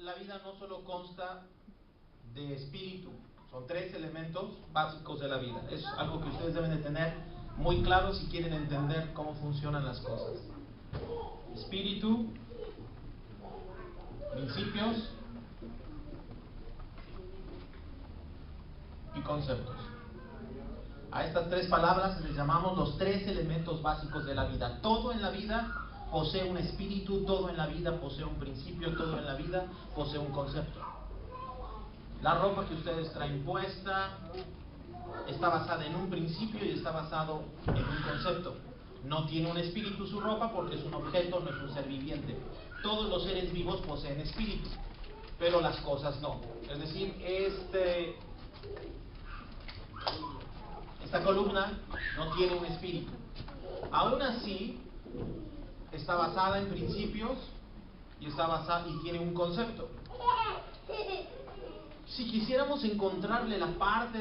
la vida no solo consta de espíritu, son 3 elementos básicos de la vida. Es algo que ustedes deben de tener muy claro si quieren entender cómo funcionan las cosas. Espíritu, principios y conceptos. A estas 3 palabras les llamamos los 3 elementos básicos de la vida. Todo en la vida posee un espíritu, todo en la vida posee un principio, todo en la vida posee un concepto. La ropa que ustedes traen puesta está basada en un principio y está basado en un concepto. No tiene un espíritu su ropa porque es un objeto, no es un ser viviente. Todos los seres vivos poseen espíritu, pero las cosas no. Es decir, esta columna no tiene un espíritu. Aún así, está basada en principios y tiene un concepto. Si quisiéramos encontrarle la parte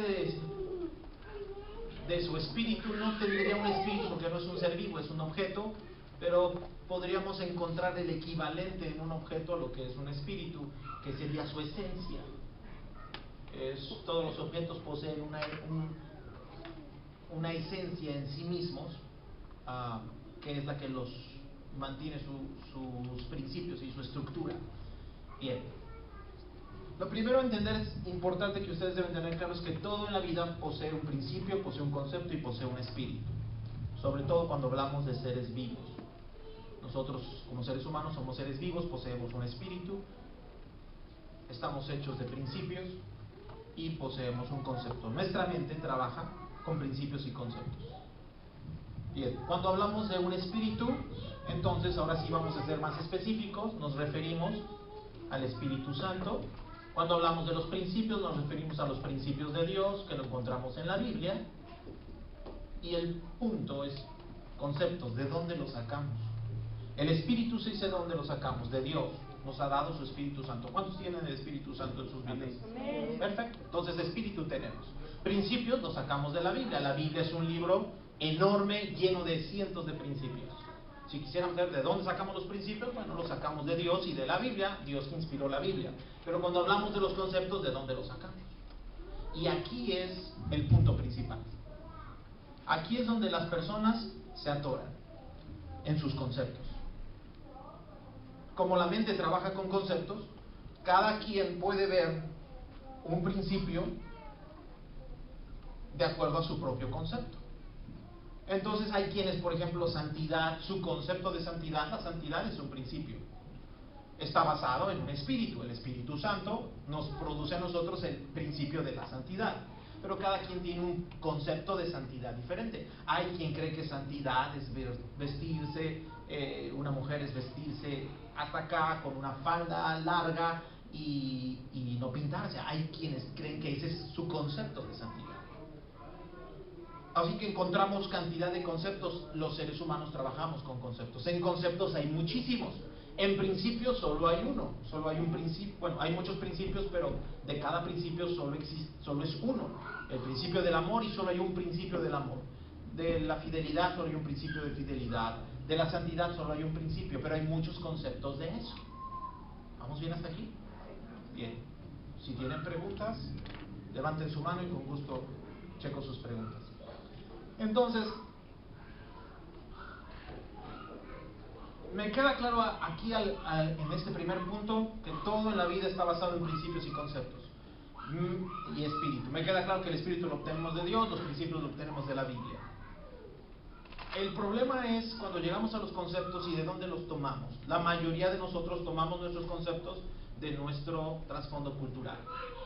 de su espíritu, no tendría un espíritu porque no es un ser vivo, es un objeto, pero podríamos encontrar el equivalente en un objeto a lo que es un espíritu, que sería su esencia. Todos los objetos poseen una esencia en sí mismos, que es la que los mantiene sus principios y su estructura. Bien. Lo primero a entender es importante que ustedes deben tener claro es que todo en la vida posee un principio, posee un concepto y posee un espíritu. Sobre todo cuando hablamos de seres vivos. Nosotros como seres humanos somos seres vivos, poseemos un espíritu, estamos hechos de principios y poseemos un concepto. Nuestra mente trabaja con principios y conceptos. Bien, cuando hablamos de un espíritu, entonces ahora sí vamos a ser más específicos, nos referimos al Espíritu Santo. Cuando hablamos de los principios, nos referimos a los principios de Dios, que lo encontramos en la Biblia. Y el punto es conceptos, ¿de dónde los sacamos? El Espíritu sí sé de dónde lo sacamos, de Dios. Nos ha dado su Espíritu Santo. ¿Cuántos tienen el Espíritu Santo en sus Biblias? Perfecto, entonces Espíritu tenemos. Principios los sacamos de la Biblia. La Biblia es un libro enorme, lleno de cientos de principios. Si quisiéramos ver de dónde sacamos los principios, bueno, los sacamos de Dios y de la Biblia, Dios que inspiró la Biblia. Pero cuando hablamos de los conceptos, ¿de dónde los sacamos? Y aquí es el punto principal. Aquí es donde las personas se atoran, en sus conceptos. Como la mente trabaja con conceptos, cada quien puede ver un principio de acuerdo a su propio concepto. Entonces hay quienes, por ejemplo, santidad, su concepto de santidad, la santidad es un principio. Está basado en un espíritu. El Espíritu Santo nos produce a nosotros el principio de la santidad. Pero cada quien tiene un concepto de santidad diferente. Hay quien cree que santidad es vestirse, una mujer es vestirse hasta acá con una falda larga y no pintarse. Hay quienes creen que ese es su concepto de santidad. Así que encontramos cantidad de conceptos. Los seres humanos trabajamos con conceptos. En conceptos hay muchísimos. En principio solo hay uno. Solo hay un principio. Bueno, hay muchos principios, pero de cada principio solo es uno. El principio del amor y solo hay un principio del amor. De la fidelidad solo hay un principio de fidelidad. De la santidad solo hay un principio, pero hay muchos conceptos de eso. ¿Vamos bien hasta aquí? Bien. Si tienen preguntas, levanten su mano y con gusto checo sus preguntas. Entonces, me queda claro aquí en este primer punto que todo en la vida está basado en principios y conceptos y espíritu. Me queda claro que el espíritu lo obtenemos de Dios, los principios lo obtenemos de la Biblia. El problema es cuando llegamos a los conceptos y de dónde los tomamos. La mayoría de nosotros tomamos nuestros conceptos de nuestro trasfondo cultural.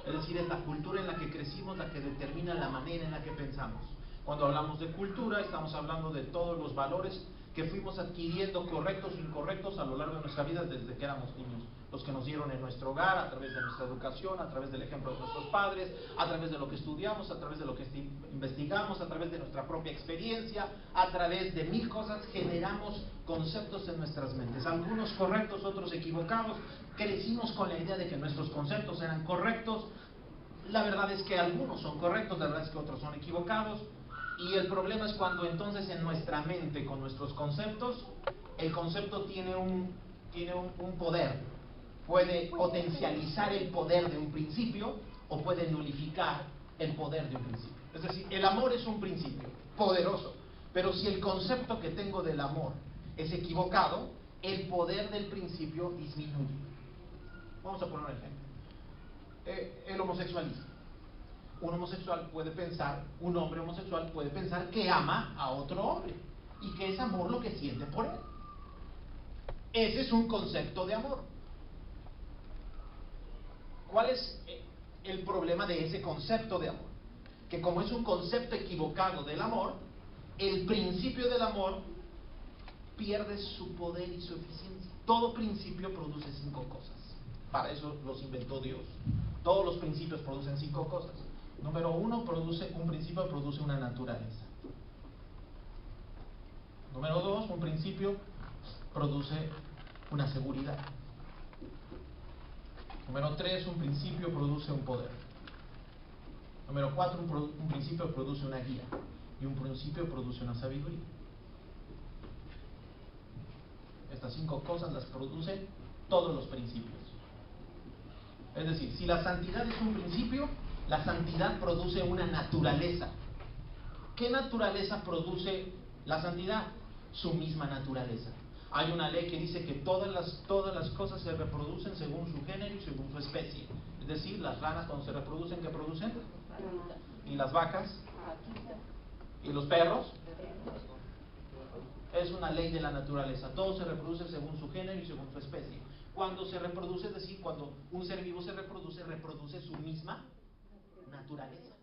Es decir, es la cultura en la que crecimos la que determina la manera en la que pensamos. Cuando hablamos de cultura, estamos hablando de todos los valores que fuimos adquiriendo, correctos o incorrectos, a lo largo de nuestra vida desde que éramos niños. Los que nos dieron en nuestro hogar, a través de nuestra educación, a través del ejemplo de nuestros padres, a través de lo que estudiamos, a través de lo que investigamos, a través de nuestra propia experiencia, a través de 1000 cosas, generamos conceptos en nuestras mentes. Algunos correctos, otros equivocados. Crecimos con la idea de que nuestros conceptos eran correctos. La verdad es que algunos son correctos, la verdad es que otros son equivocados. Y el problema es cuando entonces en nuestra mente, con nuestros conceptos, el concepto tiene un poder. puede potencializar el poder de un principio o puede nulificar el poder de un principio. Es decir, el amor es un principio poderoso, pero si el concepto que tengo del amor es equivocado, el poder del principio disminuye. Vamos a poner un ejemplo. El homosexualismo. Un hombre homosexual puede pensar que ama a otro hombre y que es amor lo que siente por él. Ese es un concepto de amor. ¿Cuál es el problema de ese concepto de amor? Que como es un concepto equivocado del amor, el principio del amor pierde su poder y su eficiencia. Todo principio produce 5 cosas. Para eso los inventó Dios. Todos los principios producen 5 cosas. Número 1, un principio produce una naturaleza. Número 2, un principio produce una seguridad. Número 3, un principio produce un poder. Número 4, un principio produce una guía. Y un principio produce una sabiduría. Estas 5 cosas las producen todos los principios. Es decir, si la santidad es un principio, la santidad produce una naturaleza. ¿Qué naturaleza produce la santidad? Su misma naturaleza. Hay una ley que dice que todas las cosas se reproducen según su género y según su especie. Es decir, las ranas cuando se reproducen, ¿qué producen? ¿Y las vacas? ¿Y los perros? Es una ley de la naturaleza. Todo se reproduce según su género y según su especie. Cuando se reproduce, es decir, cuando un ser vivo se reproduce su misma naturaleza.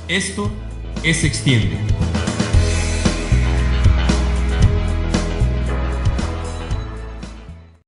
Esto es Extiende.